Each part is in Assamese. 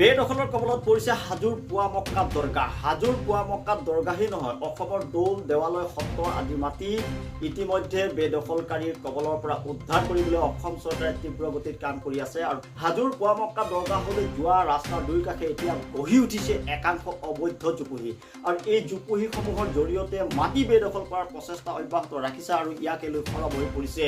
বেদখলৰ কবলত পৰিছে হাজোৰ পুৱামক্কা দৰগাহ। হাজোৰ পুৱামক্কা দৰগাহেই নহয়, অসমৰ দৌল দেৱালয় সত্ৰ আদি মাটি ইতিমধ্যে বেদখলকাৰীৰ কবলৰ পৰা উদ্ধাৰ কৰিবলৈ অসম চৰকাৰে তীব্ৰ গতিত কাম কৰি আছে। আৰু হাজোৰ পুৱামক্কা দৰগাহলৈ যোৱা ৰাস্তাৰ দুই কাষে এতিয়া গঢ়ি উঠিছে একাংশ অবৈধ জুপুহি। আৰু এই জুপুহিসমূহৰ জৰিয়তে মাটি বেদখল কৰাৰ প্ৰচেষ্টা অব্যাহত ৰাখিছে আৰু ইয়াকে লৈ সৰব হৈ পৰিছে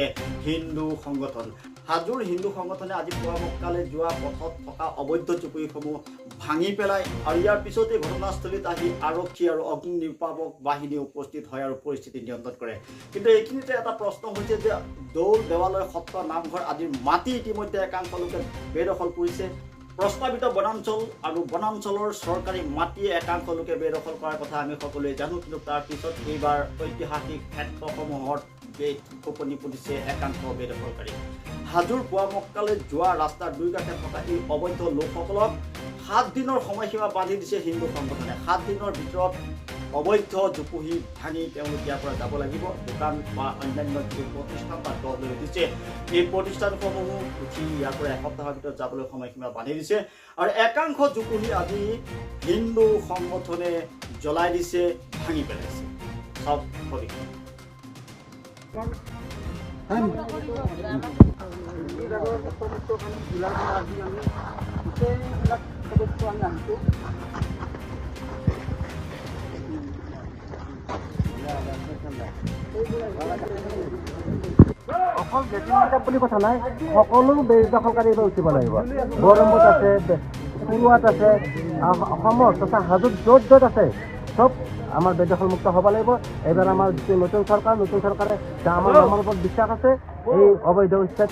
হিন্দু সংগঠন। হাজোৰ হিন্দু সংগঠনে আজি পুৱামক্কালৈ যোৱা পথত থকা অবৈধ জুপুহিসমূহ ভাঙি পেলায় আৰু ইয়াৰ পিছতে ঘটনাস্থলীত আহি আৰক্ষী আৰু অগ্নি নিৰ্বাপক বাহিনী উপস্থিত হয় আৰু পৰিস্থিতি নিয়ন্ত্ৰণ কৰে। কিন্তু এইখিনিতে এটা প্ৰশ্ন হৈছে যে দৌল দেৱালয় সত্ৰ নামঘৰ আদিৰ মাটি ইতিমধ্যে একাংশ লোকে বেদখল কৰিছে। প্ৰস্তাৱিত বনাঞ্চল আৰু বনাঞ্চলৰ চৰকাৰী মাটিয়ে একাংশ লোকে বেদখল কৰাৰ কথা আমি সকলোৱে জানো। কিন্তু তাৰ পিছত এইবাৰ ঐতিহাসিক ক্ষেত্ৰসমূহত খোপনি পুতিছে একাংশ বেদখলকাৰী। হাজোৰ পুৱামক্কালৈ যোৱা ৰাস্তাৰ দুই কাষে থকা এই অবৈধ লোকসকলক 7 দিনৰ সময়সীমা বান্ধি দিছে হিন্দু সংগঠনে। 7 দিনৰ ভিতৰত অবৈধ জুপুহি ভাঙি তেওঁলোক ইয়াৰ পৰা যাব লাগিব। দোকান বা অন্যান্য যিবোৰ প্ৰতিষ্ঠান বা গঢ় লৈ উঠিছে এই প্ৰতিষ্ঠানসমূহ উঠি ইয়াৰ পৰা এসপ্তাহৰ ভিতৰত যাবলৈ সময়সীমা বান্ধি দিছে। আৰু একাংশ জুপুহি আজি হিন্দু সংগঠনে জ্বলাই দিছে, ভাঙি পেলাইছে। সব সঠিক অকল বেটিং বুলি কথা নাই, সকলো বেদখলকাৰী উঠিব লাগিব। বৰমুত আছে, পুৰুৱাত আছে, অসমৰ তথা হাজোত য'ত য'ত আছে চব আমাৰ বেদখলমুক্ত হ'ব লাগিব। এইবাৰ আমাৰ যিটো নতুন চৰকাৰে আমাৰ নামৰ ওপৰত বিশ্বাস আছে, এই অবৈধ উচ্ছেদ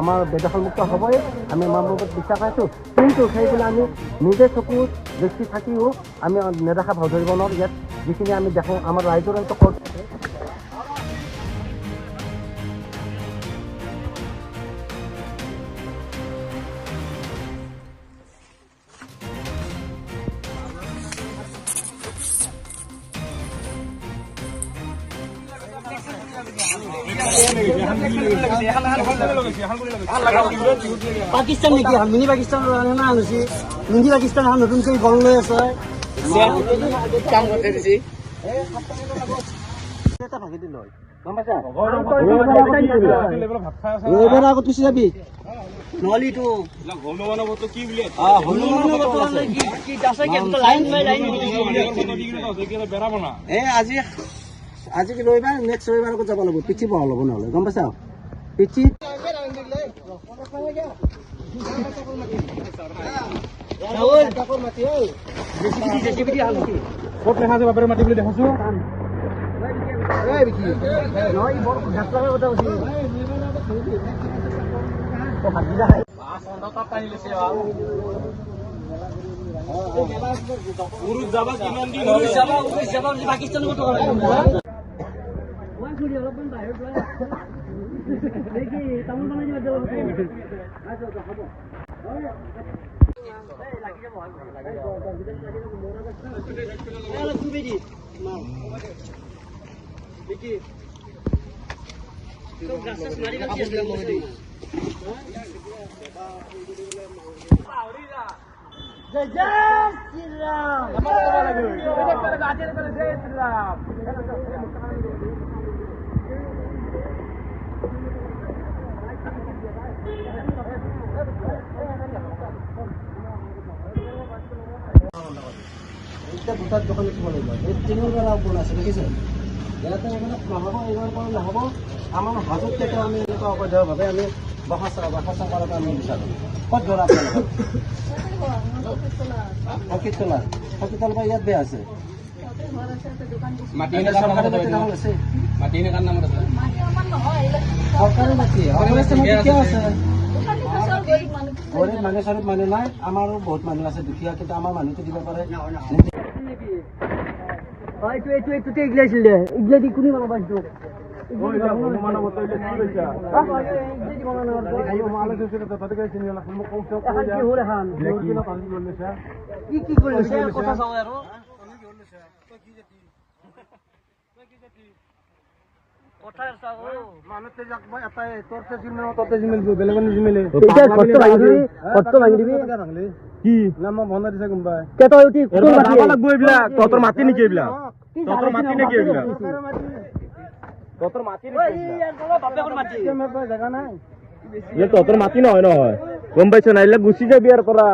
আমাৰ বেদখলমুক্ত হ'বই, আমি আমাৰ ওপৰত বিশ্বাস ৰাখিছোঁ। কিন্তু সেইবিলাক আমি নিজে চকুত দেখি থাকিও আমি নেদেখা ভাও ধৰিব নোৱাৰোঁ। ইয়াত যিখিনি আমি দেখোঁ আমাৰ ৰাইজৰ অন্তত পাকিস্তান নেকি মিনি পাকিস্তান মিনি পাকিস্তান এখন নতুনকৈ গঢ় লৈ আছে। এইবাৰ আগত গুচি যাবি নহ'লেতো আজি কি ৰবিবাৰ, নেক্সট ৰবিবাৰ আগত যাব লাগিব। পিঠি বহা ল'ব নহ'লে, গম পাইছা? পিঠি ক'ত লেখা আছে বাপেৰে মাটি বুলি দেখাইছো। পাকিস্তান অলপমান বাহিৰত তামোল বনাই ভোটাৰ দোকান লিখিব লাগিব। এই 3 বেলা গুণ আছে, দেখিছে? ইয়াতে এইবিলাক নহ'ব, এইবাৰ পৰা নহ'ব। আমাৰ হাজোত কেতিয়াও আমি এনেকুৱা অবৈধভাৱে আমি বসা কৰাটো আমি বিচাৰোঁ। ক'ত ঘৰ আপোনালোকৰ? হকিতলা পৰা ইয়াত বেয়া আছে। চৰকাৰী মাটি কিয় আছে? গৰীব মানুহ চৰীব মানুহ নাই, আমাৰো বহুত মানুহ আছে দুখীয়া, কিন্তু আমাৰ মানুহটো দিব পাৰে। এইটোতে ইগলাইছিল দে, ইগলা দি কোনে বনাব এইটো? কি কৰিছে কথা চাওঁ আৰু কি না মই বন্ধ দিছে কোনবাই তই উঠি লাগব এইবিলাক তহঁতৰ মাটি নেকি এইবিলাক তহঁতৰ মাটি নেকি এইবিলাক তহঁতৰ মাটি নেকি জেগা নাই তহঁতৰ মাটি নহয় নহয় গম পাইছ না এইবিলাক গুচি যাবি আৰু পৰা